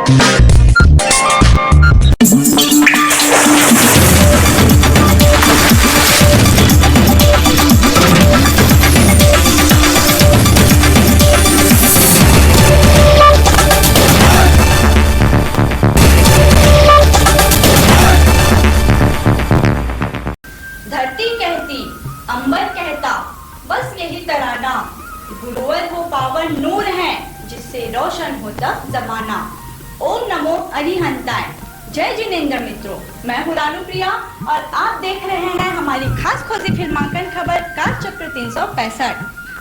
धरती कहती, अंबर कहता, बस यही तराना, गुरुवर वो पावन नूर है जिससे रोशन होता जमाना। ओम नमो अरिहंताय। जय जिनेंद्र मित्रों, मैं हूँ रानू प्रिया और आप देख रहे हैं हमारी खास खोजी फिल्मांकन खबर कालचक्र 365।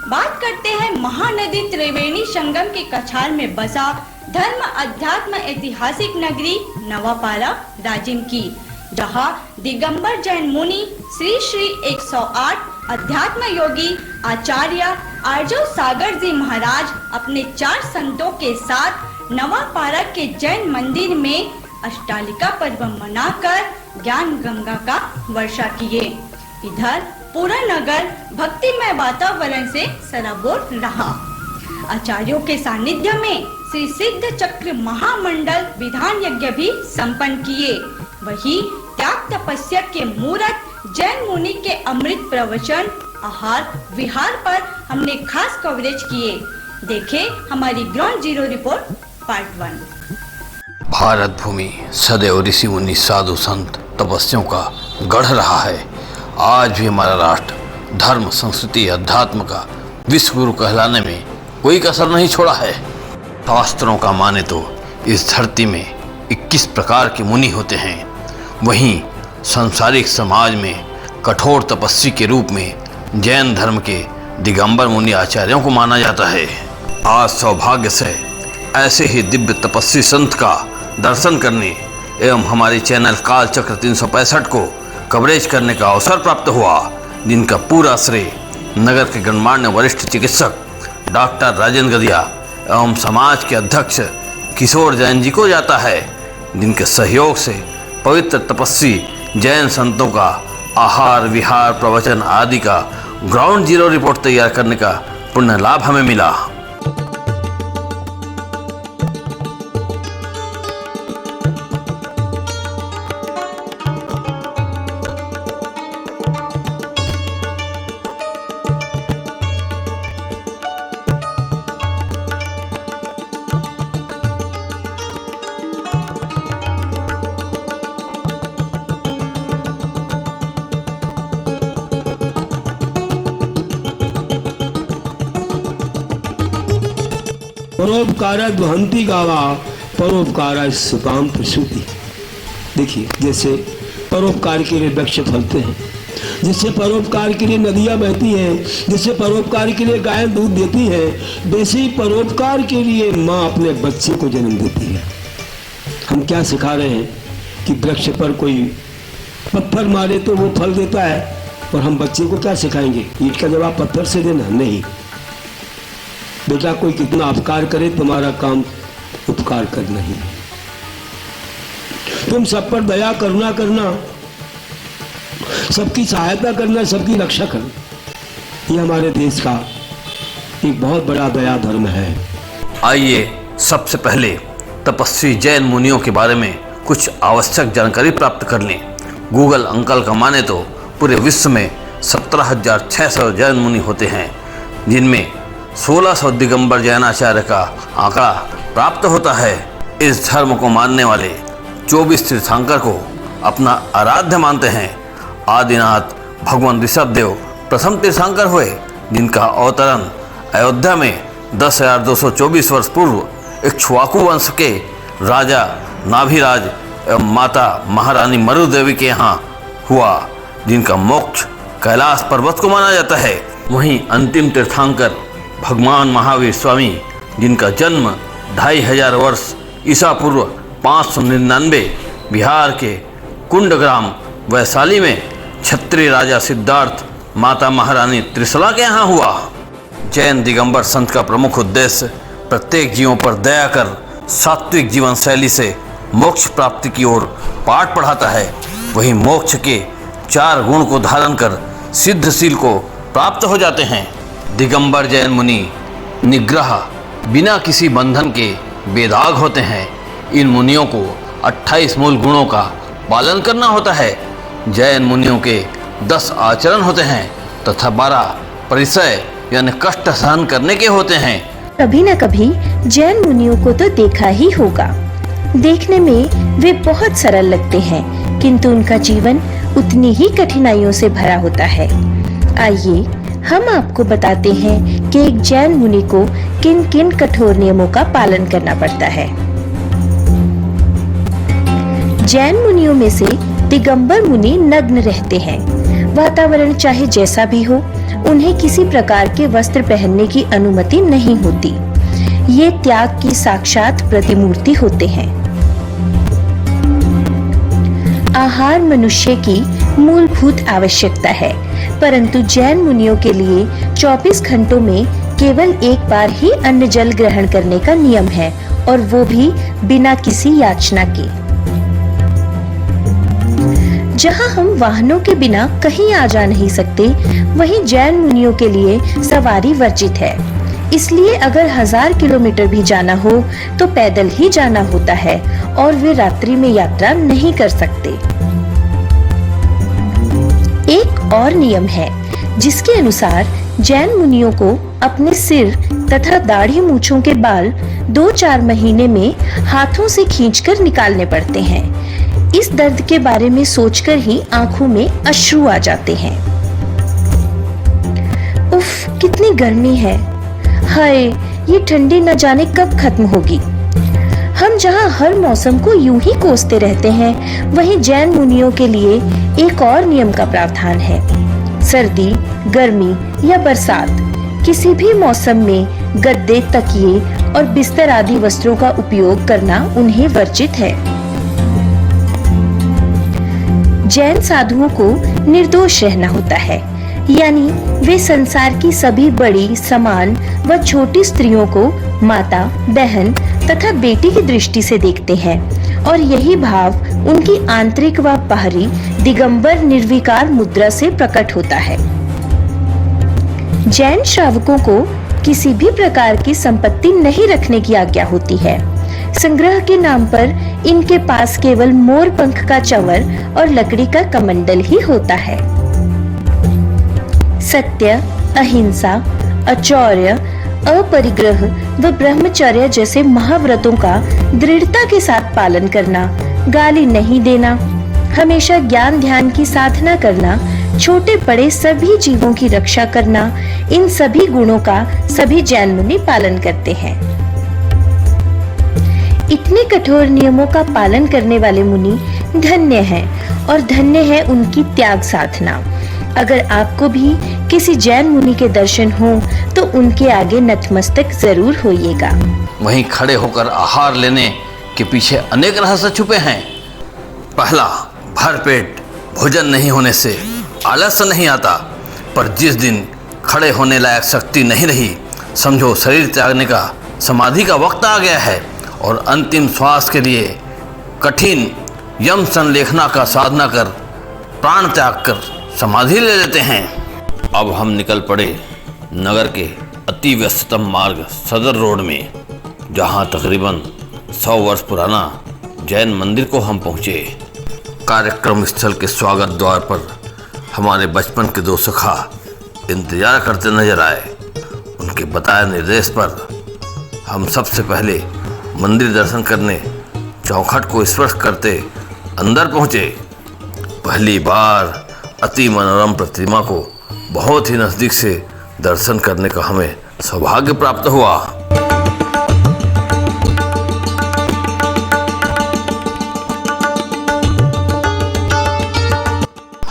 बात करते हैं महानदी त्रिवेणी संगम के कछार में बसा धर्म अध्यात्म ऐतिहासिक नगरी नवापारा राजिम की, जहाँ दिगंबर जैन मुनि श्री श्री 108 अध्यात्म योगी आचार्य आर्जव सागर जी महाराज अपने 4 संतों के साथ नवापारा के जैन मंदिर में अष्टालिका पर्व मनाकर ज्ञान गंगा का वर्षा किए। इधर पूरा नगर भक्तिमय वातावरण से सराबोर रहा। आचार्यों के सानिध्य में श्री सिद्ध चक्र महामंडल विधान यज्ञ भी संपन्न किए। वही त्याग तपस्या के मूर्त जैन मुनि के अमृत प्रवचन आहार विहार पर हमने खास कवरेज किए। देखें हमारी ground zero report part 1। Bharat भूमि सदैव ऋषि मुनि साधु संत तपस्वियों का गढ़ रहा है। आज भी हमारा राष्ट्र धर्म संस्कृति अध्यात्म का विश्व गुरु कहलाने में कोई कसर नहीं छोड़ा है। शास्त्रों का माने तो इस धरती में 21 प्रकार के मुनि होते हैं। वहीं सांसारिक समाज में कठोर तपस्वी के रूप में जैन धर्म के दिगंबर मुनि आचार्यों को माना जाता है। आज सौभाग्य से ऐसे ही दिव्य तपस्वी संत का दर्शन करने एवं हमारे चैनल कालचक्र 365 को कवरेज करने का अवसर प्राप्त हुआ, जिनका पूरा श्रेय नगर के गणमान्य वरिष्ठ चिकित्सक डॉक्टर राजेंद्र गदिया एवं समाज के अध्यक्ष किशोर जैन जी को जाता है, जिनके सहयोग से पवित्र तपस्वी जैन संतों का आहार विहार प्रवचन आदि का ग्राउंड जीरो रिपोर्ट तैयार करने का पुण्य लाभ हमें मिला। परोपकार ध्वंति गावा परोपकार सुकाम प्रसूति। देखिए, जैसे परोपकार के लिए वृक्ष फलते हैं, जैसे परोपकार के लिए नदियाँ बहती हैं, जैसे परोपकार के लिए गाय दूध देती है, वैसे ही परोपकार के लिए माँ अपने बच्चे को जन्म देती है। हम क्या सिखा रहे हैं कि वृक्ष पर कोई पत्थर मारे तो वो फल देता है, और हम बच्चे को क्या सिखाएंगे? ईंट का जवाब पत्थर से देना नहीं। बेटा, कोई कितना अपकार करे तुम्हारा काम उपकार करना ही। तुम सब पर दया करुणा करना, सबकी सहायता करना, सबकी रक्षा करना, ये हमारे देश का एक बहुत बड़ा दया धर्म है। आइए सबसे पहले तपस्वी जैन मुनियों के बारे में कुछ आवश्यक जानकारी प्राप्त कर लें। गूगल अंकल का माने तो पूरे विश्व में 17,600 जैन मुनि होते हैं, जिनमें 1600 दिगंबर जैनाचार्य का आंकड़ा प्राप्त होता है। इस धर्म को मानने वाले 24 तीर्थंकर को अपना आराध्य मानते हैं। आदिनाथ भगवान ऋषभदेव प्रथम तीर्थंकर हुए, जिनका अवतरण अयोध्या में 10,224 वर्ष पूर्व इक्ष्वाकु वंश के राजा नाभिराज एवं माता महारानी मरु देवी के यहाँ हुआ, जिनका मोक्ष कैलाश पर्वत को माना जाता है। वहीं अंतिम तीर्थंकर भगवान महावीर स्वामी, जिनका जन्म 2500 वर्ष ईसा पूर्व 599 बिहार के कुंडग्राम वैशाली में क्षत्रिय राजा सिद्धार्थ माता महारानी त्रिशला के यहाँ हुआ। जैन दिगंबर संत का प्रमुख उद्देश्य प्रत्येक जीवों पर दया कर सात्विक जीवन शैली से मोक्ष प्राप्ति की ओर पाठ पढ़ाता है। वही मोक्ष के 4 गुण को धारण कर सिद्धशील को प्राप्त हो जाते हैं। दिगंबर जैन मुनि निग्रह बिना किसी बंधन के बेदाग होते हैं। इन मुनियों को 28 मूल गुणों का पालन करना होता है। जैन मुनियों के 10 आचरण होते हैं तथा 12 परिचय यानी कष्ट सहन करने के होते हैं। कभी न कभी जैन मुनियों को तो देखा ही होगा। देखने में वे बहुत सरल लगते हैं, किंतु उनका जीवन उतनी ही कठिनाइयों से भरा होता है। आइए हम आपको बताते हैं कि एक जैन मुनि को किन किन कठोर नियमों का पालन करना पड़ता है। जैन मुनियों में से दिगंबर मुनि नग्न रहते हैं। वातावरण चाहे जैसा भी हो, उन्हें किसी प्रकार के वस्त्र पहनने की अनुमति नहीं होती। ये त्याग की साक्षात प्रतिमूर्ति होते हैं। आहार मनुष्य की मूलभूत आवश्यकता है, परंतु जैन मुनियों के लिए 24 घंटों में केवल एक बार ही अन्न जल ग्रहण करने का नियम है, और वो भी बिना किसी याचना के। जहां हम वाहनों के बिना कहीं आ जा नहीं सकते, वहीं जैन मुनियों के लिए सवारी वर्जित है। इसलिए अगर 1000 किलोमीटर भी जाना हो तो पैदल ही जाना होता है, और वे रात्रि में यात्रा नहीं कर सकते। एक और नियम है जिसके अनुसार जैन मुनियों को अपने सिर तथा दाढ़ी मूंछों के बाल 2-4 महीने में हाथों से खींचकर निकालने पड़ते हैं। इस दर्द के बारे में सोचकर ही आंखों में अश्रु आ जाते हैं। उफ, कितनी गर्मी है। हाय, ये ठंडी न जाने कब खत्म होगी। हम जहाँ हर मौसम को यूं ही कोसते रहते हैं, वहीं जैन मुनियों के लिए एक और नियम का प्रावधान है। सर्दी, गर्मी या बरसात, किसी भी मौसम में गद्दे, तकिए और बिस्तर आदि वस्त्रों का उपयोग करना उन्हें वर्जित है। जैन साधुओं को निर्दोष रहना होता है, यानी वे संसार की सभी बड़ी, समान व छोटी स्त्रियों को माता, बहन तथा बेटी की दृष्टि से देखते हैं, और यही भाव उनकी आंतरिक व बाहरी दिगंबर निर्विकार मुद्रा से प्रकट होता है। जैन श्रावकों को किसी भी प्रकार की संपत्ति नहीं रखने की आज्ञा होती है। संग्रह के नाम पर इनके पास केवल मोर पंख का चंवर और लकड़ी का कमंडल ही होता है। सत्य, अहिंसा, अचौर्य, अपरिग्रह व ब्रह्मचर्य जैसे महाव्रतों का दृढ़ता के साथ पालन करना, गाली नहीं देना, हमेशा ज्ञान ध्यान की साधना करना, छोटे बड़े सभी जीवों की रक्षा करना, इन सभी गुणों का सभी जैन मुनि पालन करते हैं। इतने कठोर नियमों का पालन करने वाले मुनि धन्य हैं, और धन्य है उनकी त्याग साधना। अगर आपको भी किसी जैन मुनि के दर्शन हो तो उनके आगे नतमस्तक जरूर होइएगा। वहीं खड़े होकर आहार लेने के पीछे अनेक रहस्य छुपे हैं। पहला, भरपेट भोजन नहीं होने से आलस्य नहीं आता, पर जिस दिन खड़े होने लायक शक्ति नहीं रही, समझो शरीर त्यागने का, समाधि का वक्त आ गया है, और अंतिम श्वास के लिए कठिन यम संलेखना का साधना कर प्राण त्याग कर समाधि ले लेते हैं। अब हम निकल पड़े नगर के अति व्यस्ततम मार्ग सदर रोड में, जहां तकरीबन 100 वर्ष पुराना जैन मंदिर को हम पहुँचे। कार्यक्रम स्थल के स्वागत द्वार पर हमारे बचपन के 2 सखा इंतजार करते नजर आए। उनके बताए निर्देश पर हम सबसे पहले मंदिर दर्शन करने चौखट को स्पर्श करते अंदर पहुँचे। पहली बार अति मनोरम प्रतिमा को बहुत ही नज़दीक से दर्शन करने का हमें सौभाग्य प्राप्त हुआ।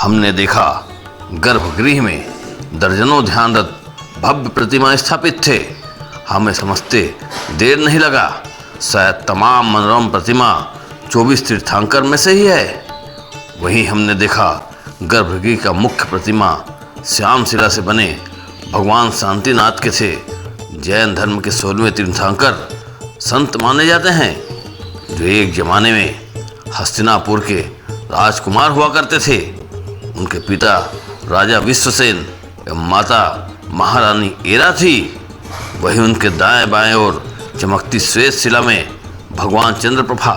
हमने देखा गर्भगृह में दर्जनों ध्यानरत भव्य प्रतिमा स्थापित थे। हमें समझते देर नहीं लगा, शायद तमाम मनोरम प्रतिमा 24 तीर्थंकर में से ही है। वहीं हमने देखा गर्भगृह का मुख्य प्रतिमा श्याम शिला से बने भगवान शांतिनाथ के थे। जैन धर्म के 16वें तीर्थंकर संत माने जाते हैं, जो एक जमाने में हस्तिनापुर के राजकुमार हुआ करते थे। उनके पिता राजा विश्वसेन एवं माता महारानी एरा थी। वहीं उनके दाएं बाएं और चमकती श्वेत शिला में भगवान चंद्रप्रभा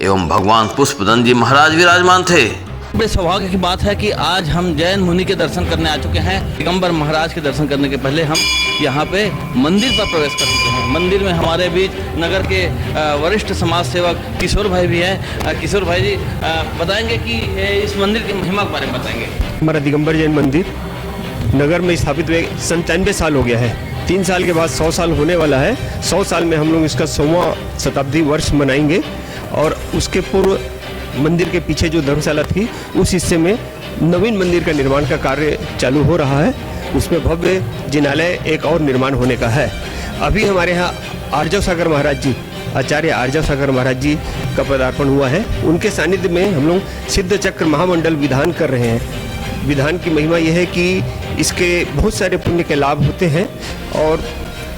एवं भगवान पुष्पदंत जी महाराज विराजमान थे। बड़े सौभाग्य की बात है कि आज हम जैन मुनि के दर्शन करने आ चुके हैं। दिगंबर महाराज के दर्शन करने के पहले हम यहाँ पे मंदिर पर प्रवेश कर चुके हैं। मंदिर में हमारे बीच नगर के वरिष्ठ समाज सेवक किशोर भाई भी हैं। किशोर भाई जी बताएंगे कि इस मंदिर की महिमा के बारे में बताएंगे। हमारा दिगंबर जैन मंदिर नगर में स्थापित हुए 97 साल हो गया है। 3 साल के बाद 100 साल होने वाला है। 100 साल में हम लोग इसका 100वां शताब्दी वर्ष मनाएंगे। और उसके पूर्व मंदिर के पीछे जो धर्मशाला थी उस हिस्से में नवीन मंदिर का निर्माण का कार्य चालू हो रहा है। उसमें भव्य जिनालय एक और निर्माण होने का है। अभी हमारे यहाँ आर्जव सागर महाराज जी, आचार्य आर्जव सागर महाराज जी का पदार्पण हुआ है। उनके सानिध्य में हम लोग सिद्ध चक्र महामंडल विधान कर रहे हैं। विधान की महिमा यह है कि इसके बहुत सारे पुण्य के लाभ होते हैं। और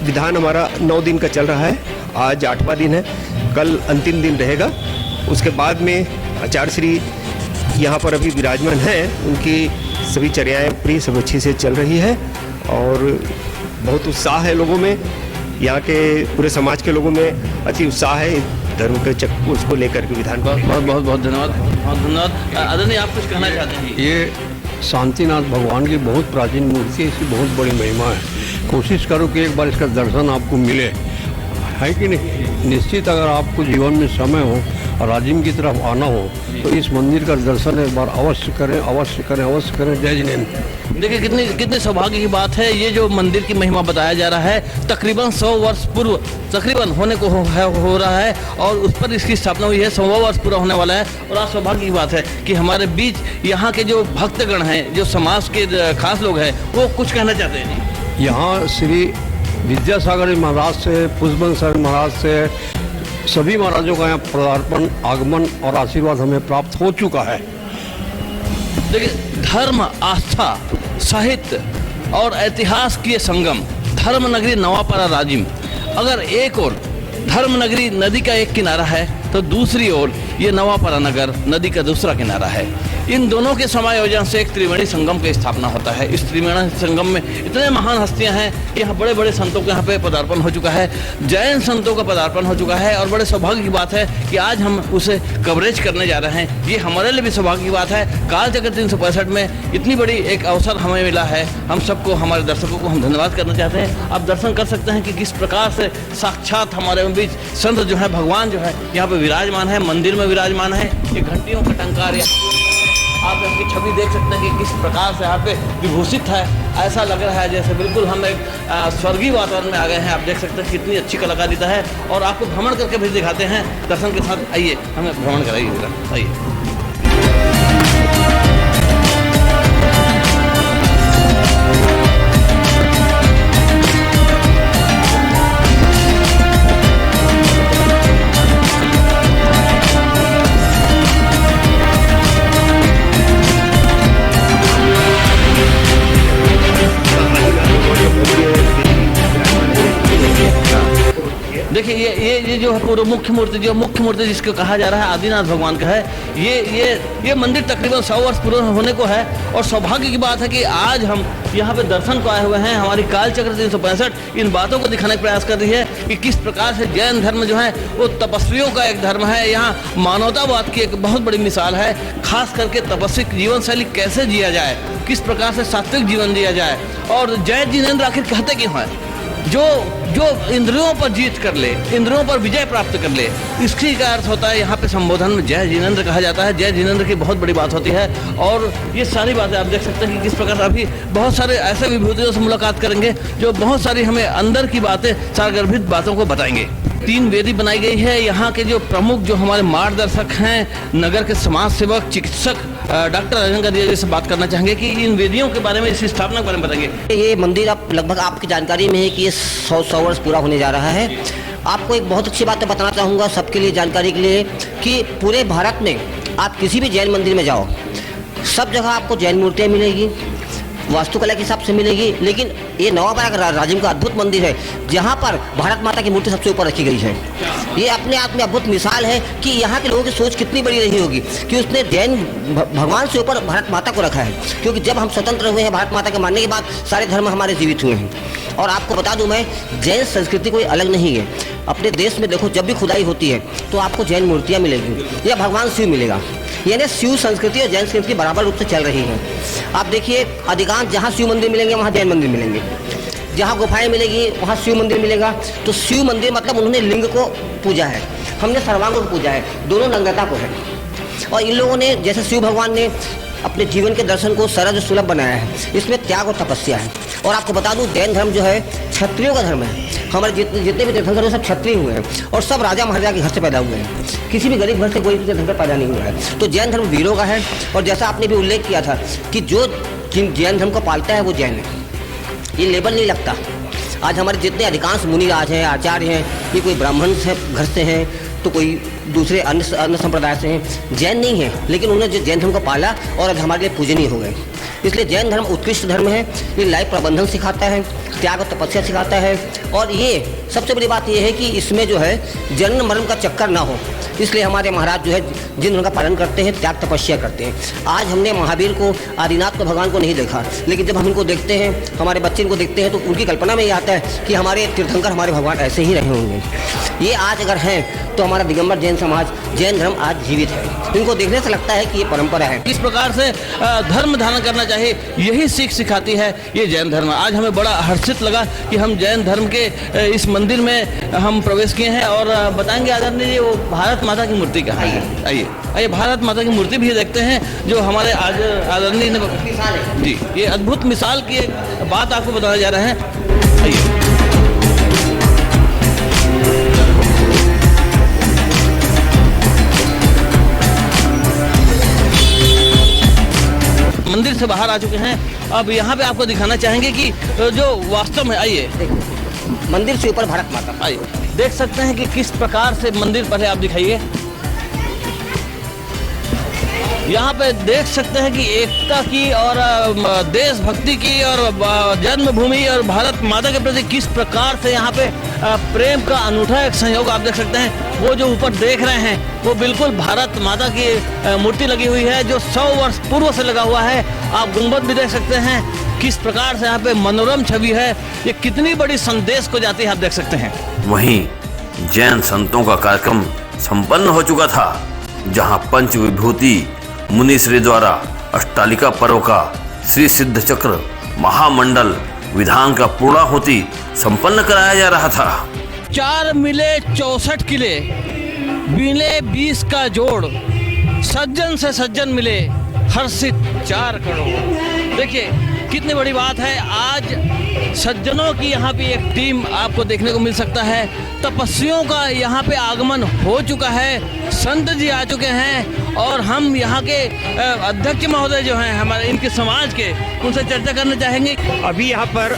विधान हमारा 9 दिन का चल रहा है। आज 8वां दिन है, कल अंतिम दिन रहेगा। उसके बाद में आचार्य श्री यहाँ पर अभी विराजमान हैं। उनकी सभी चर्याएँ पूरी सब अच्छी से चल रही है और बहुत उत्साह है लोगों में। यहाँ के पूरे समाज के लोगों में अति उत्साह है धर्म के उसको लेकर के विधान। बहुत बहुत धन्यवाद, बहुत धन्यवाद। आदरणीय, आप कुछ कहना चाहते हैं? ये शांतिनाथ भगवान की बहुत प्राचीन मूर्ति है, इसकी बहुत बड़ी महिमा है। कोशिश करो कि एक बार इसका दर्शन आपको मिले, है कि नहीं। निश्चित अगर आपको जीवन में समय हो और राजिम की तरफ आना हो तो इस मंदिर का दर्शन एक बार अवश्य करें, अवश्य करें, अवश्य करें। जय जिनेन्द्र। देखिए कितने सौभाग्य की बात है। ये जो मंदिर की महिमा बताया जा रहा है तकरीबन 100 वर्ष पूर्व तकरीबन होने को हो रहा है और उस पर इसकी स्थापना हुई है। 100वां वर्ष पूरा होने वाला है। और आज सौभाग्य की बात है कि हमारे बीच यहाँ के जो भक्तगण हैं, जो समाज के खास लोग हैं, वो कुछ कहना चाहते हैं। यहाँ श्री विद्यासागर महाराज से, पुष्पदंत सागर महाराज से, सभी महाराजों का यहाँ पदार्पण, आगमन और आशीर्वाद हमें प्राप्त हो चुका है। देखिए, धर्म, आस्था, साहित्य और इतिहास की ये संगम धर्म नगरी नवापारा राजिम। अगर एक ओर धर्म नगरी नदी का एक किनारा है तो दूसरी ओर ये नवापारा नगर नदी का दूसरा किनारा है। इन दोनों के समायोजन से एक त्रिवेणी संगम की स्थापना होता है। इस त्रिवेणी संगम में इतने महान हस्तियां हैं कि यहाँ बड़े बड़े संतों का यहाँ पे पदार्पण हो चुका है। जैन संतों का पदार्पण हो चुका है और बड़े सौभाग्य की बात है कि आज हम उसे कवरेज करने जा रहे हैं। ये हमारे लिए भी सौभाग्य की बात है। कालचक्र 365 में इतनी बड़ी एक अवसर हमें मिला है। हम सबको, हमारे दर्शकों को हम धन्यवाद करना चाहते हैं। आप दर्शन कर सकते हैं कि किस प्रकार से साक्षात हमारे बीच संत जो है, भगवान जो है यहाँ पे विराजमान है, मंदिर में विराजमान है। ये घंटियों का टंकार, आप इसकी छवि देख सकते हैं कि किस प्रकार से यहाँ पे विभूषित है। ऐसा लग रहा है जैसे बिल्कुल हम एक स्वर्गीय वातावरण में आ गए हैं। आप देख सकते हैं कितनी अच्छी कलाकारिता है और आपको भ्रमण करके भी दिखाते हैं। दर्शन के साथ आइए, हमें भ्रमण कराइए, आइए। देखिए ये जो है पूरा मुख्य मूर्ति जिसको कहा जा रहा है आदिनाथ भगवान का है। ये मंदिर तकरीबन 100 वर्ष पूरा होने को है। और सौभाग्य की बात है कि आज हम यहाँ पे दर्शन को आए हुए हैं। हमारी कालचक्र 365 इन बातों को दिखाने का प्रयास कर रही है कि किस प्रकार से जैन धर्म जो है वो तपस्वियों का एक धर्म है। यहाँ मानवतावाद की एक बहुत बड़ी मिसाल है। खास करके तपस्विक जीवन शैली कैसे जिया जाए, किस प्रकार से सात्विक जीवन जिया जाए। और जय जिनेन्द्र आखिर कहते क्यों है? जो इंद्रियों पर जीत कर ले, इंद्रियों पर विजय प्राप्त कर ले, इसकी का अर्थ होता है यहाँ पे संबोधन में जय जिनेन्द्र कहा जाता है। जय जिनेन्द्र की बहुत बड़ी बात होती है। और ये सारी बातें आप देख सकते हैं कि किस प्रकार अभी बहुत सारे ऐसे विभूतियों से मुलाकात करेंगे जो बहुत सारी हमें अंदर की बातें, सारगर्भित बातों को बताएंगे। 3 वेदी बनाई गई है। यहाँ के जो प्रमुख, जो हमारे मार्गदर्शक हैं, नगर के समाज सेवक, चिकित्सक डॉक्टर राजेंद्र जी से बात करना चाहेंगे कि इन वेदियों के बारे में, इस स्थापना के बारे में बताएंगे। ये मंदिर आप लगभग आपकी जानकारी में है कि ये 100 वर्ष पूरा होने जा रहा है। आपको एक बहुत अच्छी बात बताना चाहूँगा सबके लिए, जानकारी के लिए, कि पूरे भारत में आप किसी भी जैन मंदिर में जाओ, सब जगह आपको जैन मूर्तियाँ मिलेगी, वास्तुकला के हिसाब से मिलेगी। लेकिन ये नवापारा राजिम का अद्भुत मंदिर है जहाँ पर भारत माता की मूर्ति सबसे ऊपर रखी गई है। ये अपने आप में अद्भुत मिसाल है कि यहाँ के लोगों की सोच कितनी बड़ी रही होगी कि उसने जैन भगवान से ऊपर भारत माता को रखा है। क्योंकि जब हम स्वतंत्र हुए हैं भारत माता के मानने के बाद, सारे धर्म हमारे जीवित हुए हैं। और आपको बता दूं मैं, जैन संस्कृति कोई अलग नहीं है। अपने देश में देखो, जब भी खुदाई होती है तो आपको जैन मूर्तियाँ मिलेगी या भगवान शिव मिलेगा। यानी शिव संस्कृति और जैन संस्कृति बराबर रूप से चल रही है। आप देखिए, अधिकांश जहाँ शिव मंदिर मिलेंगे वहाँ जैन मंदिर मिलेंगे, जहाँ गुफाएं मिलेगी वहाँ शिव मंदिर मिलेगा। तो शिव मंदिर मतलब उन्होंने लिंग को पूजा है, हमने सर्वांग को पूजा है, दोनों नग्नता को है। और इन लोगों ने, जैसे शिव भगवान ने अपने जीवन के दर्शन को सरल सुलभ बनाया है, इसमें त्याग और तपस्या है। और आपको बता दूं, जैन धर्म जो है क्षत्रियों का धर्म है। हमारे जितने भी तीर्थंकर हैं सब क्षत्रिय हुए हैं और सब राजा महाराजा के घर से पैदा हुए हैं, किसी भी गरीब घर से कोई तीर्थंकर पैदा नहीं हुआ है। तो जैन धर्म वीरों का है। और जैसा आपने भी उल्लेख किया था कि जो जैन धर्म को पालता है वो जैन है, ये लेबल नहीं लगता। आज हमारे जितने अधिकांश मुनिराज हैं, आचार्य हैं, ये कोई ब्राह्मण से घर से हैं तो कोई दूसरे अन्य संप्रदाय से हैं, जैन नहीं है, लेकिन उन्होंने जो जैन धर्म को पाला और आज हमारे लिए पूजनीय हो गए। इसलिए जैन धर्म उत्कृष्ट धर्म है। ये लाइफ प्रबंधन सिखाता है, त्याग और तपस्या सिखाता है। और ये सबसे बड़ी बात ये है कि इसमें जो है जन्म मरण का चक्कर ना हो, इसलिए हमारे महाराज जो है जिन धर्म का पालन करते हैं, त्याग तपस्या करते हैं। आज हमने महावीर को, आदिनाथ को, भगवान को नहीं देखा, लेकिन जब हम इनको देखते हैं, हमारे बच्चे इनको देखते हैं, तो उनकी कल्पना में ये आता है कि हमारे तीर्थंकर, हमारे भगवान ऐसे ही रहे होंगे। ये आज अगर हैं तो हमारा दिगंबर जैन समाज, जैन धर्म आज जीवित है। इनको देखने से लगता है कि ये परंपरा है। किस प्रकार से धर्म धारण करना चाहिए, यही सीख सिखाती है ये जैन धर्म। आज हमें बड़ा हर्षित लगा कि हम जैन धर्म के इस मंदिर में हम प्रवेश किए हैं और बताएंगे आदरणीय जी वो भारत माता की मूर्ति कहाँ है। आइए आइए भारत माता की मूर्ति भी देखते हैं जो हमारे आज आदरणीय ने जी ये अद्भुत मिसाल की एक बात आपको बताने जा रहे हैं। आइए मंदिर से बाहर आ चुके हैं। अब यहाँ पे आपको दिखाना चाहेंगे कि जो वास्तव में, आइए मंदिर से ऊपर भारत माता, आइए देख सकते हैं कि किस प्रकार से मंदिर, पहले आप दिखाइए। यहाँ पे देख सकते हैं कि एकता की और देशभक्ति की और जन्मभूमि और भारत माता के प्रति किस प्रकार से यहाँ पे प्रेम का अनूठा एक संयोग आप देख सकते हैं। वो जो ऊपर देख रहे हैं वो बिल्कुल भारत माता की मूर्ति लगी हुई है जो 100 वर्ष पूर्व से लगा हुआ है। आप गुंबद भी देख सकते हैं किस प्रकार से यहाँ पे मनोरम छवि है। ये कितनी बड़ी संदेश को जाती है आप देख सकते हैं। वहीं जैन संतों का कार्यक्रम संपन्न हो चुका था, जहां पंच विभूति मुनि श्री द्वारा अष्टालिका पर्व का श्री सिद्ध चक्र महामंडल विधान का पूर्णाहुति संपन्न कराया जा रहा था। 4 मिले 64 किले, बिले 20 का जोड़, सज्जन से सज्जन मिले, हर्षित 4 करोड़। देखिए कितनी बड़ी बात है। आज सज्जनों की यहाँ पे एक टीम आपको देखने को मिल सकता है। तपस्वियों का यहाँ पे आगमन हो चुका है, संत जी आ चुके हैं और हम यहाँ के अध्यक्ष महोदय जो हैं हमारे इनके समाज के, उनसे चर्चा करना चाहेंगे। अभी यहाँ पर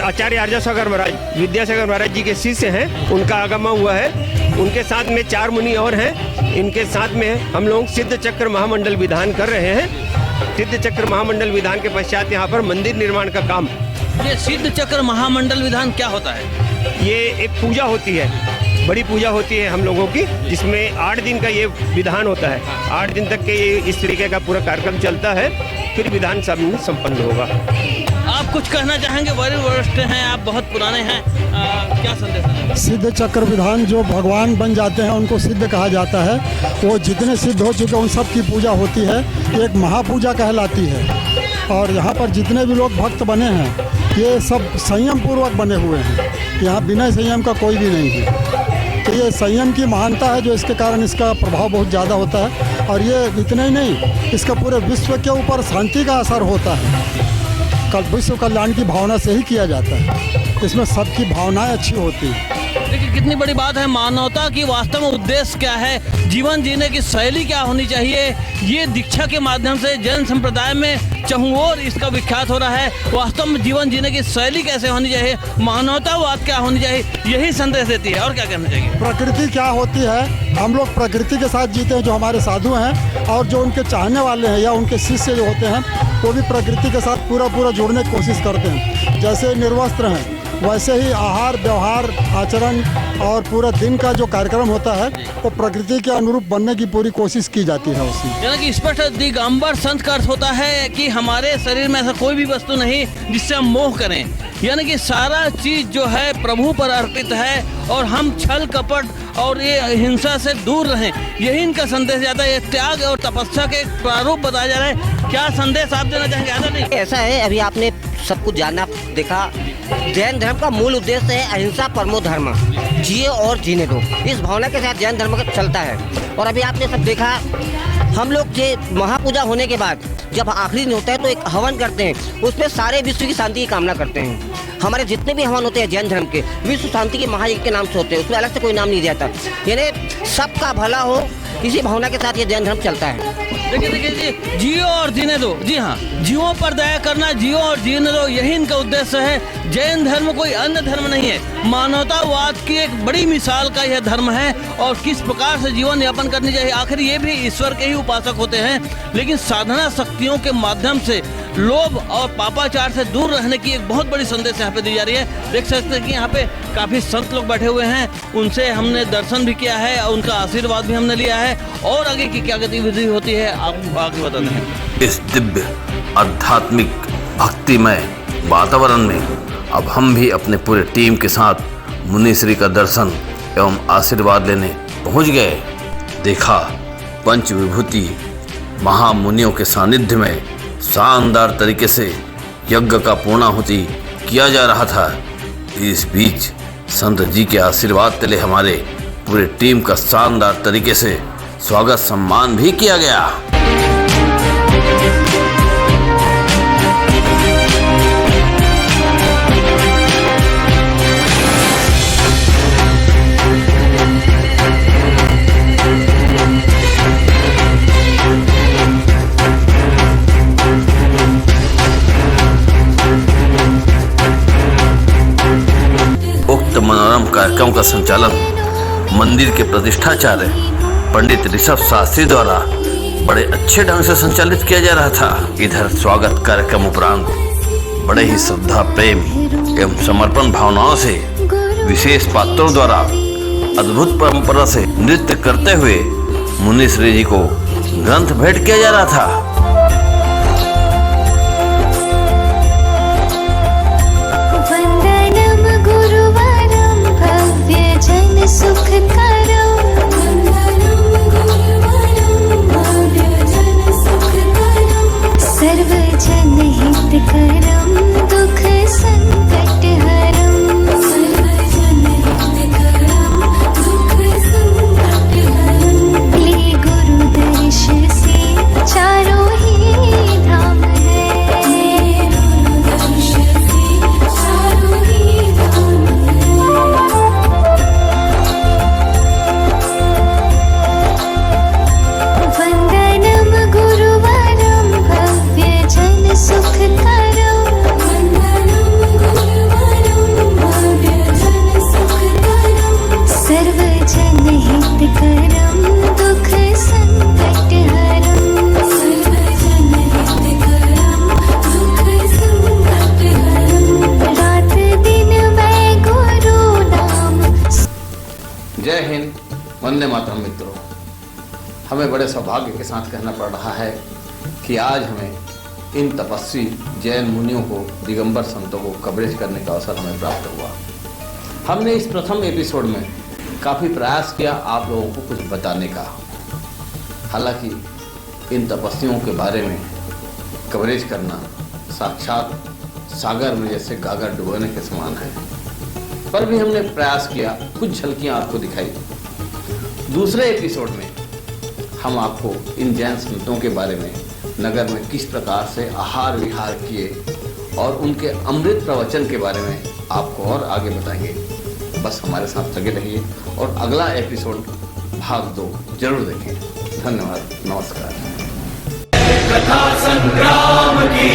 आचार्य आर्यसागर महाराज, विद्यासागर महाराज जी के शिष्य हैं, उनका आगमन हुआ है। उनके साथ में 4 मुनि और हैं। इनके साथ में हम लोग सिद्ध चक्र महामंडल विधान कर रहे हैं। सिद्ध चक्र महामंडल विधान के पश्चात यहाँ पर मंदिर निर्माण का काम। ये सिद्ध चक्र महामंडल विधान क्या होता है? ये एक पूजा होती है, बड़ी पूजा होती है हम लोगों की, जिसमें 8 दिन का ये विधान होता है। 8 दिन तक के ये इस तरीके का पूरा कार्यक्रम चलता है, फिर विधान संपन्न होगा। आप कुछ कहना चाहेंगे? वरिष्ठ हैं आप, बहुत पुराने हैं, क्या संदेश है? सिद्ध चक्र विधान जो भगवान बन जाते हैं उनको सिद्ध कहा जाता है। वो जितने सिद्ध हो चुके उन सब की पूजा होती है, एक महापूजा कहलाती है। और यहाँ पर जितने भी लोग भक्त बने हैं ये सब संयम पूर्वक बने हुए हैं। यहाँ बिना संयम का कोई भी नहीं है। तो ये संयम की महानता है जो इसके कारण इसका प्रभाव बहुत ज़्यादा होता है। और ये इतना ही नहीं, इसका पूरे विश्व के ऊपर शांति का असर होता है। विश्व कल्याण की भावना से ही किया जाता है। इसमें सबकी भावनाएं अच्छी होती हैं। देखिए कितनी बड़ी बात है। मानवता की वास्तव में उद्देश्य क्या है, जीवन जीने की शैली क्या होनी चाहिए, ये दीक्षा के माध्यम से जैन संप्रदाय में चहुओर इसका विख्यात हो रहा है। वास्तव में जीवन जीने की शैली कैसे होनी चाहिए, मानवतावाद क्या होनी चाहिए, यही संदेश देती है। और क्या कहना चाहिए? प्रकृति क्या होती है, हम लोग प्रकृति के साथ जीते हैं। जो हमारे साधु हैं और जो उनके चाहने वाले हैं या उनके शिष्य जो होते हैं वो भी प्रकृति के साथ पूरा जुड़ने की कोशिश करते हैं। जैसे निर्वस्त्र हैं, वैसे ही आहार व्यवहार आचरण और पूरा दिन का जो कार्यक्रम होता है वो प्रकृति के अनुरूप बनने की पूरी कोशिश की जाती है उसमें। यानी कि स्पष्ट दिगंबर संत का अर्थ होता है कि हमारे शरीर में ऐसा कोई भी वस्तु नहीं जिससे हम मोह करें, यानी कि सारा चीज जो है प्रभु पर अर्पित है और हम छल कपट और ये हिंसा से दूर रहें, यही इनका संदेश जाता है। ये त्याग और तपस्या के प्रारूप बताया जा रहा है। क्या संदेश आप देना चाहेंगे? आधा नहीं, ऐसा है, अभी आपने सब कुछ जाना देखा। जैन धर्म का मूल उद्देश्य है अहिंसा परमो धर्म, जिए और जीने दो। इस भावना के साथ जैन धर्म का चलता है। और अभी आपने सब देखा, हम लोग जो महापूजा होने के बाद जब आखिरी दिन होता है तो एक हवन करते हैं, उसमें सारे विश्व की शांति की कामना करते हैं। हमारे जितने भी हवन होते हैं जैन धर्म के, विश्व शांति के महायज्ञ के नाम से होते हैं, उसमें अलग से कोई नाम नहीं दिया जाता, यानी सबका भला हो, इसी भावना के साथ ये जैन धर्म चलता है। देखिए जी, जियो और जीने दो। जी हाँ, जीवों पर दया करना, जियो और जीने दो, यही इनका उद्देश्य है। जैन धर्म कोई अन्य धर्म नहीं है, मानवतावाद की एक बड़ी मिसाल का यह धर्म है और किस प्रकार से जीवन यापन करनी चाहिए। आखिर ये भी ईश्वर के ही उपासक होते हैं, लेकिन साधना शक्तियों के माध्यम से लोभ और पापाचार से दूर रहने की एक बहुत बड़ी संदेश यहाँ पे दी जा रही है। देख सकते हैं कि यहाँ पे काफी संत लोग बैठे हुए हैं, उनसे हमने दर्शन भी किया है और उनका आशीर्वाद भी हमने लिया है। और आगे की क्या गतिविधि होती है आप आगे बताते हैं। इस दिव्य आध्यात्मिक भक्तिमय वातावरण में अब हम भी अपने पूरे टीम के साथ मुनि श्री का दर्शन एवं आशीर्वाद लेने पहुंच गए। देखा पंच विभूति महामुनियों के सानिध्य में शानदार तरीके से यज्ञ का पूर्णाहुति किया जा रहा था। इस बीच संत जी के आशीर्वाद तले हमारे पूरे टीम का शानदार तरीके से स्वागत सम्मान भी किया गया। उक्त मनोरम कार्यक्रम का संचालन मंदिर के प्रतिष्ठाचार्य पंडित ऋषभ शास्त्री द्वारा बड़े अच्छे ढंग से संचालित किया जा रहा था। इधर स्वागत कार्यक्रम उपरांत बड़े ही श्रद्धा प्रेम एवं समर्पण भावनाओं से विशेष पात्रों द्वारा अद्भुत परंपरा से नृत्य करते हुए मुनि श्री जी को ग्रंथ भेंट किया जा रहा था। सुख करो सर्व जन हित करम दुख संकट हरम ले गुरु दर्श से चारों ही धाम है। सुख करो सर्व जन हित करम दुख संकट हरम रात दिन मैं गुरु नाम। जय हिंद, वंदे मातरम। मित्रों, हमें बड़े सौभाग्य के साथ कहना पड़ रहा है कि आज हमें इन तपस्वी जैन मुनियों को, दिगंबर संतों को कवरेज करने का अवसर हमें प्राप्त हुआ। हमने इस प्रथम एपिसोड में काफ़ी प्रयास किया आप लोगों को कुछ बताने का। हालांकि इन तपस्वियों के बारे में कवरेज करना साक्षात सागर में जैसे गागर डुबोने के समान है, पर भी हमने प्रयास किया, कुछ झलकियाँ आपको दिखाई। दूसरे एपिसोड में हम आपको इन जैन संतों के बारे में, नगर में किस प्रकार से आहार विहार किए और उनके अमृत प्रवचन के बारे में आपको और आगे बताएंगे। बस हमारे साथ लगे रहिए और अगला एपिसोड भाग 2 जरूर देखें। धन्यवाद, नमस्कार। कथा संग्राम की